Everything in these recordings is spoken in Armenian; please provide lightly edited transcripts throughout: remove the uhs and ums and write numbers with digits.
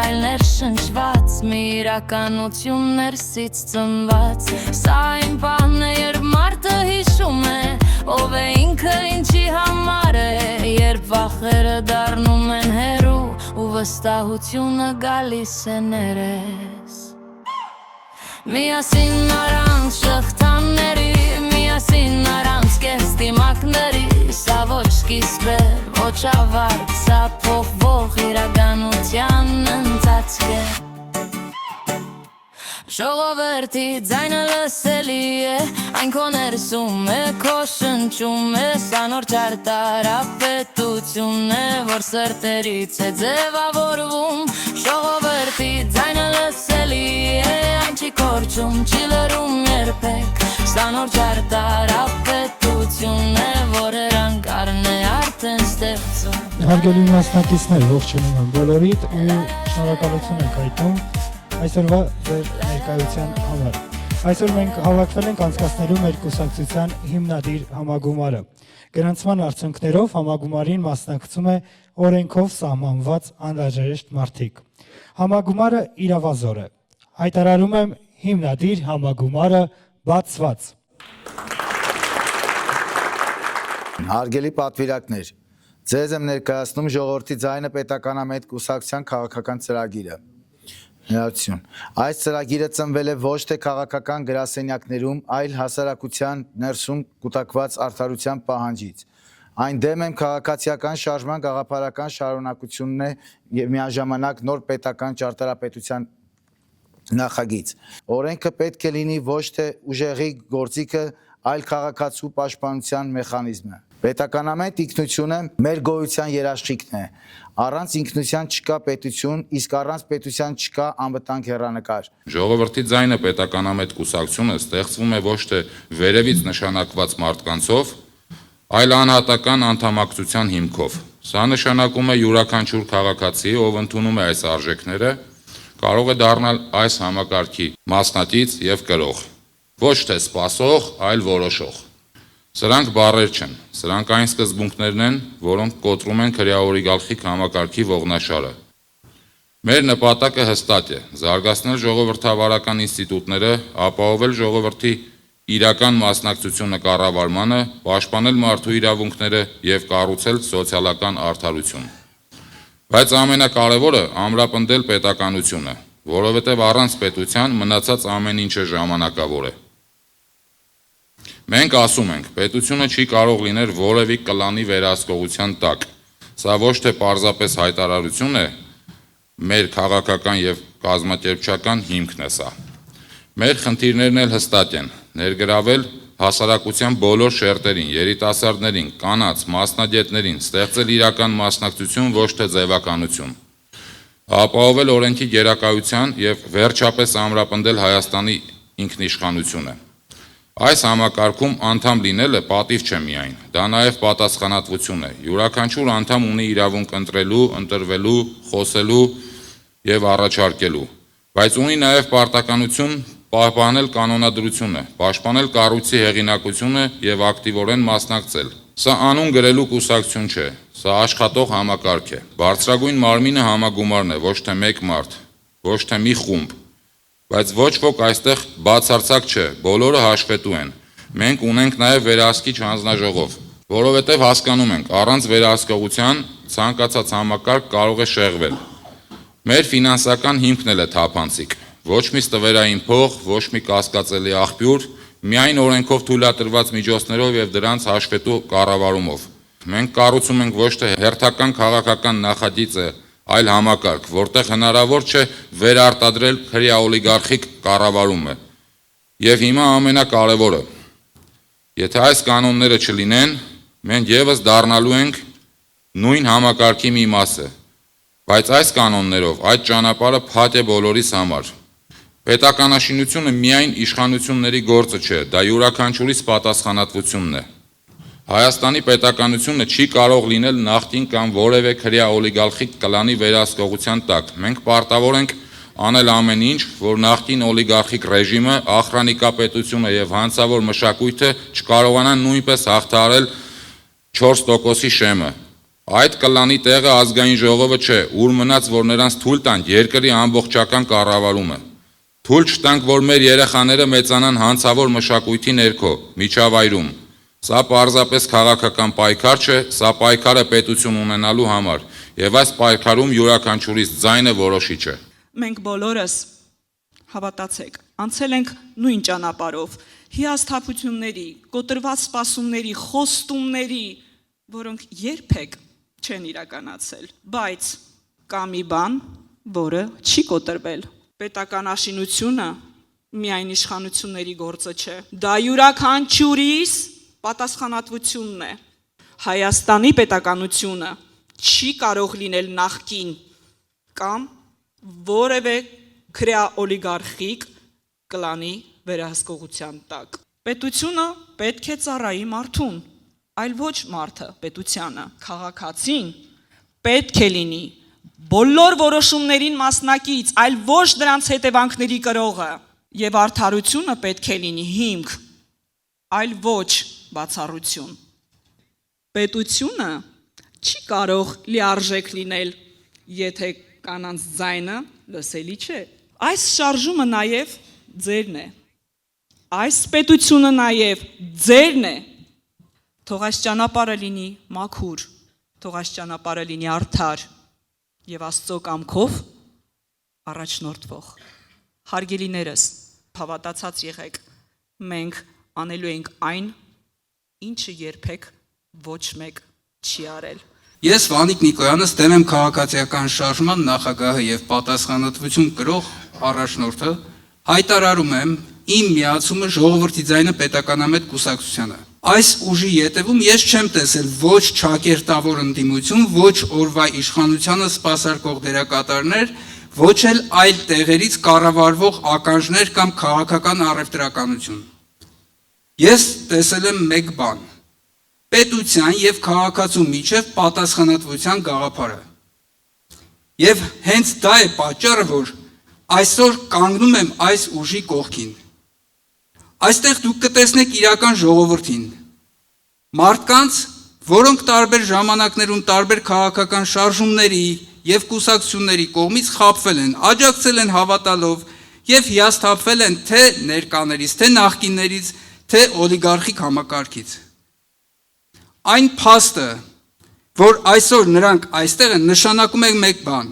այլ ներշնչված մի իրականություն ներսից ծնված Սա իմ պահն է, երբ մարդը հիշում է Ով է ինքը ինչի համար է Երբ վախերը դառնում են հեռու ու վստահությունը գալիս է ներես Միասին առանց շղթաների, միասին առանց կեստիմակների Սա ոչ սկիզբ է, ոչ ավարտ, սա փոխվող իրականության ընթացք է Ժողովրդի ձայնը լսելի է, այն քո ներսում է, քո շնչում է Սա նոր ճարտարապետություն է, որ սրտերից է ձևավորվում Ժողովրդի ձայնը լսելի է, այն չի կորչում, չի լռում երբեք Սա նոր ճարտարապետություն է, որ հրանկարն է արդեն ստեղծում Հարգելի մասնակիցներ, ողջունում եմ բոլորիդ ու շնորհակալություն ենք հայտնում այսօրվա ձեր ներկայության համար Այսօր մենք հավաքվել ենք անցկացնելու մեր կուսակցության հիմնադիր համագումարը Գրանցման արդյունքներով համագումարին մասնակցում է օրենքով սահմանված անհրաժեշտ մարդիկ Համագումարը իրավազոր է Հայտարարում եմ հիմնադիր համագումարը բացված Հարգելի պատվիրակներ, ձեզ եմ ներկայացնում ժողովրդի ձայնը պետականամետ կուսակցության քաղաքական ծրագիրը Այս ծրագիրը ծնվել է ոչ թե քաղաքական գրասենյակներում, այլ հասարակության ներսում կուտակված արդարության պահանջից։ Այն դեմ եմ քաղաքացիական շարժման գաղափարական շարունակությունն է եւ միաժամանակ նոր պետական ճարտարապետության նախագիծ։ Օրենքը պետք է լինի ոչ թե ուժեղի գործիքը, այլ քաղաքացու պաշտպանության մեխանիզմը։ Պետականամետ ինքնությունը մեր գոյության երաշխիքն է։ Առանց ինքնության չկա պետություն, իսկ առանց պետության չկա անվտանգ հեռանկար։ Ժողովրդի ձայնը պետականամետ կուսակցությունը ստեղծվում է ոչ թե վերևից նշանակված մարդկանցով, այլ անհատական անդամակցության հիմքով։ Սա նշանակում է յուրաքանչյուր քաղաքացի, ով ընդունում է այս արժեքները, կարող է դառնալ այս համակարգի մասնակից եւ կրող։ Ոչ թե սպասող, այլ որոշող։ Սրանք բառեր չեն, սրանք այն սկզբունքներն են, որոնք կոտրում են քրեաօլիգարխիկ համակարգի ողնաշարը։ Մեր նպատակը հստակ է՝ զարգացնել ժողովրդավարական ինստիտուտները, ապահովել ժողովրդի իրական մասնակցությունը կառավարմանը, պաշտպանել մարդու իրավունքները եւ կառուցել սոցիալական արդարություն։ Բայց ամենակարևորը ամրապնդել պետականությունը, որովհետեւ առանց պետության մնացած ամեն ինչը ժամանակավոր է։ Մենք ասում ենք, պետությունը չի կարող լինել որևէ կլանի վերահսկողության տակ։ Սա ոչ թե պարզապես հայտարարություն է, մեր քաղաքական եւ կազմակերպչական հիմքն է սա։ Մեր խնդիրներն էլ հստակ են՝ ներգրավել հասարակության բոլոր շերտերին, երիտասարդներին, կանանց, մասնագետներին, ստեղծել իրական մասնակցություն, ոչ թե ձևականություն։ Ապահովել օրենքի գերակայության եւ վերջապես ամրապնդել Հայաստանի ինքնիշխանությունը։ Այս համակարգում անդամ լինելը պատիվ չէ միայն, դա նաև պատասխանատվություն է։ Յուրաքանչյուր անդամ ունի իրավունք ընտրելու, ընտրվելու, խոսելու եւ առաջարկելու, բայց ունի նաև պարտականություն պահպանել կանոնադրությունը, պաշտպանել կառույցի հեղինակությունը եւ ակտիվորեն մասնակցել։ Սա անուն գրելու կուսակցություն չէ, սա աշխատող համակարգ է։ Բարձրագույն մարմինը համագումարն է, ոչ թե մեկ մարդ, ոչ թե մի խումբ։ Բայց ոչ ոք այստեղ բացարձակ չէ, բոլորը հաշվետու են։ Մենք ունենք նաև վերահսկիչ հանձնաժողով, որովհետև հասկանում ենք, առանց վերահսկողության ցանկացած համակարգ կարող է շեղվել։ Մեր ֆինանսական հիմքն էլ է թափանցիկ, ոչ մի ստվերային փող, ոչ մի կասկածելի աղբյուր, միայն օրենքով թույլատրված միջոցներով եւ դրանց հաշվետու կառավարումով։ Մենք կառուցում ենք ոչ թե հերթական քաղաքական նախագիծը, այլ համակարգ, որտեղ հնարավոր չէ վերարտադրել քրեաօլիգարխիկ կառավարումը։ Եվ հիմա ամենակարևորը, եթե այս կանոնները չլինեն, մենք եւս դառնալու ենք նույն համակարգի մի մասը, բայց այս կանոններով այդ ճանապարհը փակ է բոլորիս համար։ Պետականաշինությունը միայն իշխանությունների գործը չէ, դա յուրաքանչյուրիս պատասխանատվությունն է։ Հայաստանի պետականությունը չի կարող լինել նախկին կամ որևէ քրեաօլիգարխիկ կլանի վերահսկողության տակ։ Մենք պարտավոր ենք անել ամեն ինչ, որ նախկին օլիգարխիկ ռեժիմը, ախրանիկապետությունը եւ հանցավոր մշակույթը չկարողանան նույնպես հաղթահարել 4%-ի շեմը։ Այդ կլանի տեղը ազգային ժողովը չէ, ուր մնաց, որ նրանց թույլ տանք երկրի ամբողջական կառավարումը։ Թույլ չտանք, որ մեր երեխաները մեծանան հանցավոր մշակույթի ներքո, միջավայրում։ Սա պարզապես քաղաքական պայքար չէ, սա պայքար է պետություն ունենալու համար, եւ այս պայքարում յուրաքանչյուրիս ձայնը որոշիչ է։ Մենք բոլորս հավատացեք, անցել ենք նույն ճանապարհով, հիասթափությունների, կոտրված սպասումների, խոստումների, որոնք երբեք չեն իրականացել, բայց կա մի բան, որը չի կոտրվել։ Պետականաշինությունը միայն իշխանությունների գործը չէ, դա յուրաքանչյուրիս պատասխանատվությունն է։ Հայաստանի պետականությունը չի կարող լինել նախկին կամ որևէ քրեա օլիգարխիկ կլանի վերահսկողության տակ։ Պետությունը պետք է ծառայի մարդուն, այլ ոչ մարդը պետությանը։ Քաղաքացին պետք է լինի բոլոր որոշումներին մասնակից, այլ ոչ դրանց հետևանքների կրողը, եւ արդարությունը պետք է լինի հիմք, այլ ոչ բացառություն։ Պետությունը չի կարող լիարժեք լինել, եթե կանանց ձայնը լսելի չէ։ Այս շարժումը նաև ձերն է։ Այս պետությունը նաև ձերն է։ Թող այս ճանապարհը լինի մաքուր, թող այս ճանապարհը լինի արդար եւ Աստծո կամքով առաջնորդվող։ Հարգելիներս, հավատացած եղեք, մենք անելու ենք այն, ինչը երբեք ոչ մեկ չի արել։ Ես Վանիկ Նիկոյանս դեմ եմ քաղաքացիական շարժման նախագահը եւ պատասխանատվություն կրող առաջնորդը, հայտարարում եմ իմ միացումը ժողովրդի ձայնը պետականամետ կուսակցությանը։ Այս ուժի ետևում ես չեմ տեսել ոչ ճակերտավոր ընդդիմություն, ոչ օրվա իշխանությանը սպասարկող դերակատարներ, ոչ էլ այլ տեղերից կառավարվող ականջներ կամ քաղաքական առևտրականություն։ Ես տեսել եմ մեկ բան. պետության եւ քաղաքացու միջև պատասխանատվության գաղափարը։ Եվ հենց դա է պատճառը, որ այսօր կանգնում եմ այս ուժի կողքին։ Այստեղ դուք կտեսնեք իրական ժողովրդին, մարդկանց, որոնք տարբեր ժամանակներում տարբեր քաղաքական շարժումների եւ կուսակցությունների կողմից խաբվել են, աջակցել են հավատալով եւ հիասթափվել են թե ներկաներից, թե նախկիններից, թե օլիգարխիկ համակարգից։ Այն փաստը, որ այսօր նրանք այստեղ են, նշանակում է մեկ բան.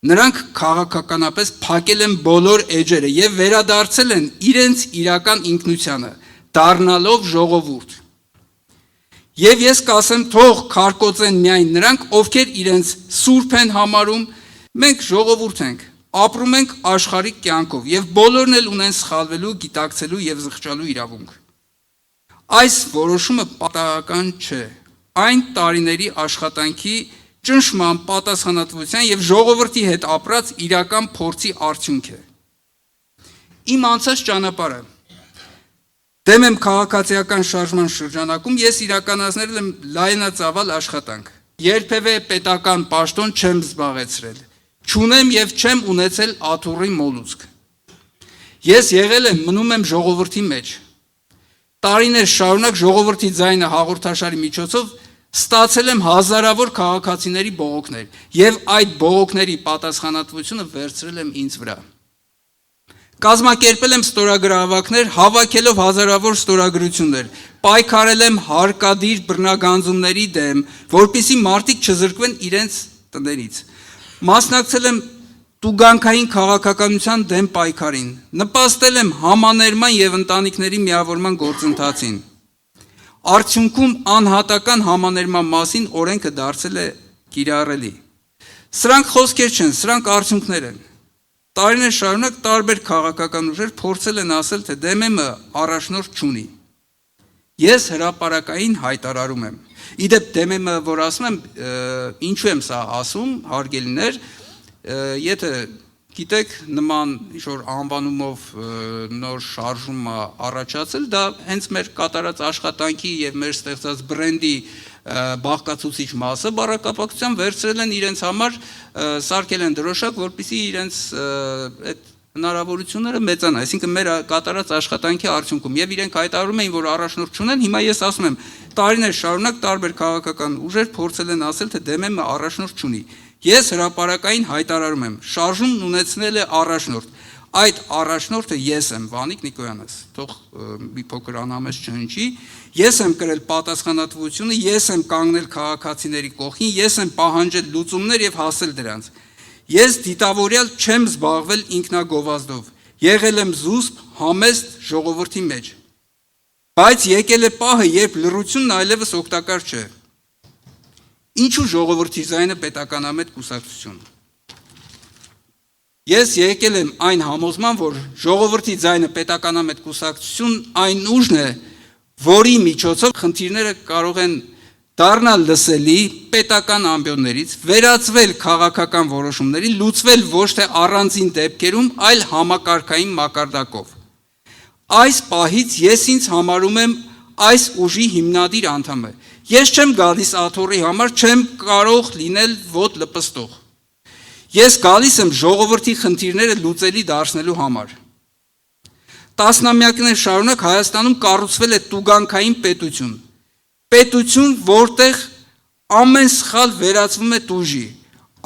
նրանք քաղաքականապես փակել են բոլոր էջերը եւ վերադարձել են իրենց իրական ինքնությանը, դառնալով ժողովուրդ։ Եվ ես կասեմ, թող քարկոծեն միայն նրանք, ովքեր իրենց սուրբ են համարում, մենք ժողովուրդ ենք, ապրում ենք աշխարհիկ կյանքով եւ բոլորն էլ ունեն սխալվելու, գիտակցելու եւ զղջալու իրավունք։ Այս որոշումը պատահական չէ, այն տարիների աշխատանքի ճնշման, պատասխանատվության եւ ժողովրդի հետ ապրած իրական փորձի արդյունք է։ Իմ անցած ճանապարհը դեմ եմ քաղաքացիական շարժման շրջանակում ես իրականացնել եմ լայնածավալ աշխատանք։ Երբևէ պետական պաշտոն չեմ զբաղեցրել։ Չունեմ եւ չեմ ունեցել աթոռի մոլուցք։ Ես եղել եմ, մնում եմ ժողովրդի մեջ։ Տարիներ շարունակ ժողովրդի ձայնը հաղորդաշարի միջոցով ստացել եմ հազարավոր քաղաքացիների բողոքներ եւ այդ բողոքների պատասխանատվությունը վերցրել եմ ինձ վրա։ Կազմակերպել եմ ստորագրահավաքներ, հավաքելով հազարավոր ստորագրություններ, պայքարել եմ հարկադիր բռնագանձումների դեմ, որպեսզի մարդիկ չզրկվեն իրենց տներից։ Մասնակցել եմ տուգանքային քաղաքականության դեմ պայքարին, նպաստել եմ համաներման եւ ընտանիքների միավորման գործընթացին։ Արդյունքում անհատական համաներման մասին օրենքը դարձել է կիրառելի։ Սրանք խոսքեր չեն, սրանք արդյունքներ են։ Տարիներ շարունակ տարբեր քաղաքական ուժեր փորձել են ասել, թե դեմեմը առաջնորդ չունի։ Ես հրապարակային հայտարարում եմ։ Իդեպ դեմեմը, որ ասում եմ, ինչու եմ սա ասում, հարգելիներ, եթե գիտեք նման ինչ-որ անվանումով նոր շարժում առաջացել, դա հենց մեր կատարած աշխատանքի եւ մեր ստեղծած բրենդի բաղկացուցիչ մասը բառակապակցության վերցրել են իրենց համար, սարքել են դրոշակ, որպեսզի իրենց այդ հնարավորությունները մեծանան, այսինքն մեր կատարած աշխատանքի արդյունքում եւ իրենք հայտարարում էին, որ առաջնորդ չունեն, հիմա ես ասում եմ, տարիներ շարունակ տարբեր քաղաքական ուժեր փորձել են ասել, թե դեմը առաջնորդ չունի։ Ես հրապարակային հայտարարում եմ, շարժումն ունեցնել է առաջնորդ։ Այդ առաջնորդը ես եմ, Վանիկ Նիկոյանս, թող մի փոքր անհամես չհնչի, ես եմ կրել պատասխանատվությունը, ես եմ կանգնել քաղաքացիների կողքին, ես եմ պահանջել լուծումներ եւ հասել դրանց։ Ես դիտավորյալ չեմ զբաղվել ինքնագովազդով, եղել եմ զուսպ, համեստ ժողովրդի մեջ։ Բայց եկել է պահը, երբ լռությունն այլևս օգտակար չէ։ Ինչու ժողովրդի ձայնը պետականամետ կուսակցություն։ Ես եկել եմ այն համոզման, որ ժողովրդի ձայնը պետականամետ կուսակցություն այն ուժն է, որի միջոցով խնդիրները կարող են դառնալ լսելի պետական ամբիոններից, վերածվել քաղաքական որոշումների, լուծվել ոչ թե առանձին դեպքերում, այլ համակարգային մակարդակով։ Այս պահից ես ինձ համարում եմ այս ուժի հիմնադիր անդամը։ Ես չեմ գալիս աթոռի համար, չեմ կարող լինել ոտ լպստող։ Ես գալիս եմ ժողովրդի խնդիրները լուծելի դարձնելու համար։ Տասնամյակներ շարունակ Հայաստանում կառուցվել է տուգանքային պետություն։ Պետություն, որտեղ ամեն սխալ վերածվում է տուժի,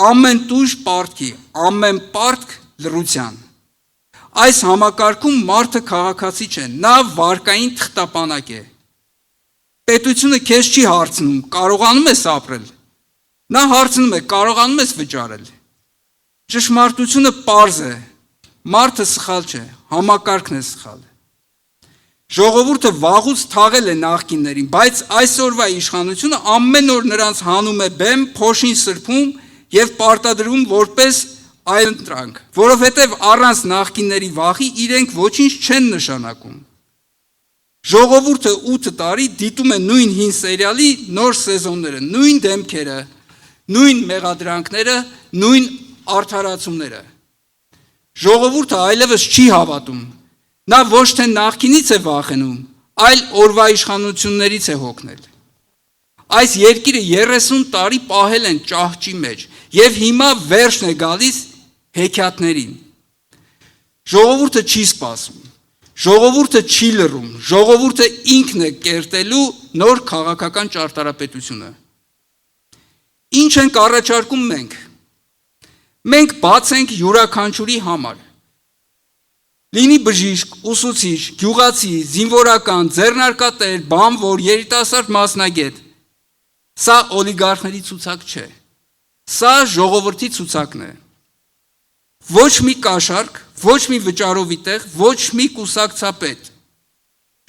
ամեն տուժ պարտքի, ամեն պարտք լռության։ Այս համակարգում մարդը քաղաքացի չէ, նա վարկային թղթապանակ է։ Պետությունը քեզ չի հարցնում, կարողանում ես ապրել։ Նա հարցնում է, կարողանում ես վճարել։ Ճշմարտությունը պարզ է, մարդը սխալ չէ, համակարգն է սխալ։ Ժողովուրդը վաղուց թաղել է նախկիններին, բայց այսօրվա իշխանությունը ամեն օր նրանց հանում է բեմ, փոշին սրբում եւ պարտադրում որպես այլընտրանք, որովհետեւ առանց նախկինների վախի իրենք ոչինչ չեն նշանակում։ Ժողովուրդը 8 տարի դիտում է նույն հին սերիալի նոր սեզոնները, նույն դեմքերը, նույն մեղադրանքները, նույն արդարացումները։ Ժողովուրդը այլևս չի հավատում։ Նա ոչ թե նախկինից է վախենում, այլ օրվա իշխանություններից է հոգնել։ Այս երկիրը 30 տարի պահել են ճահճի մեջ եւ հիմա վերջն է գալիս հեքիաթներին։ Ժողովուրդը չի սպասում։ Ժողովուրդը չի լռում։ Ժողովուրդը ինքն է կերտելու նոր քաղաքական ճարտարապետությունը։ Ինչ ենք առաջարկում մենք։ Մենք բաց ենք յուրաքանչյուրի համար։ Լինի բժիշկ, ուսուցիչ, գյուղացի, զինվորական, ձեռնարկատեր, բանվոր, երիտասարդ մասնագետ։ Սա օլիգարխների ցուցակ չէ։ Սա ժողովրդի ցուցակն է։ Ոչ մի կաշառք, ոչ մի վճարովի տեղ, ոչ մի կուսակցապետ։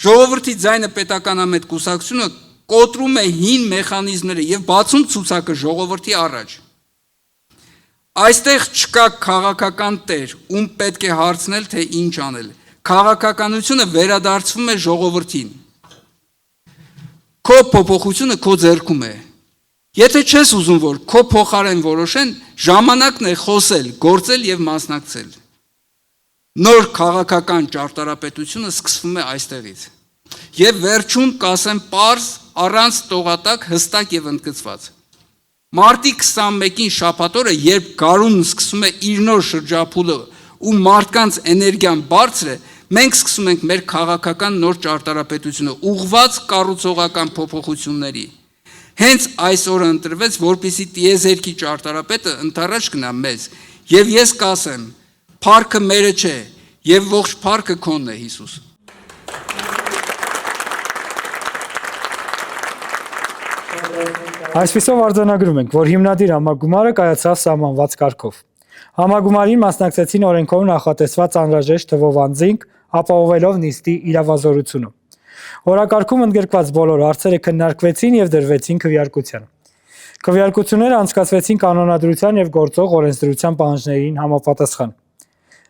Ժողովրդի ձայնը պետականամետ կուսակցությունը կոտրում է հին մեխանիզմները եւ բացում ցուցակը ժողովրդի առաջ։ Այստեղ չկա քաղաքական տեր, ում պետք է հարցնել, թե ինչ անել։ Քաղաքականությունը վերադարձվում է ժողովրդին։ Քո փոփոխությունը քո ձեռքում է։ Եթե չես ուզում, որ քո փոխարեն որոշեն, ժամանակն է խոսել, գործել եւ մասնակցել։ Նոր քաղաքական ճարտարապետությունը սկսվում է այստեղից։ Եվ վերջում կասեմ պարզ, առանց տողատակ, հստակ եւ ընդգծված։ Մարտի 21-ին շաբաթօրը, երբ գարունն սկսում է իր նոր շրջափուլը ու մարդկանց էներգիան բարձր է, մենք սկսում ենք մեր քաղաքական նոր ճարտարապետությունը ուղղված կառուցողական փոփոխությունների։ Հենց այս օրը ընտրվեց, որպեսզի տիեզերքի ճարտարապետը ընդառաջ գնա մեզ, եւ ես կասեմ, փառքը մերը չէ, եւ ողջ փառքը քոնն է, Հիսուս։ Այսպիսով արձանագրում ենք, որ հիմնադիր համագումարը կայացավ սահմանված կարգով։ Համագումարին մասնակցեցին օրենքով նախատեսված անհրաժեշտ թվով անձինք, ապահովելով նիստի իրավազորությունը։ Օրակարգում ընդգրկված բոլոր հարցերը քննարկվեցին եւ դրվեցին քվեարկության։ Քվեարկությունները անցկացվեցին կանոնադրության եւ գործող օրենսդրության պահանջներին համապատասխան։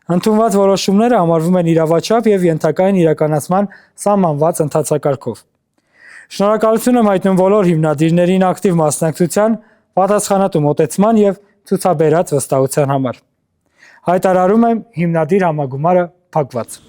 Ընդունված որոշումները համարվում են իրավաչափ եւ ենթակա են իրականացման սահմանված ընթացակարգով։ Շնորհակալություն եմ հայտնում բոլոր հիմնադիրներին ակտիվ մասնակցության, պատասխանատու մոտեցման եւ ցուցաբերած վստահության համար։ Հայտարարում եմ հիմնադիր համագումարը փակված։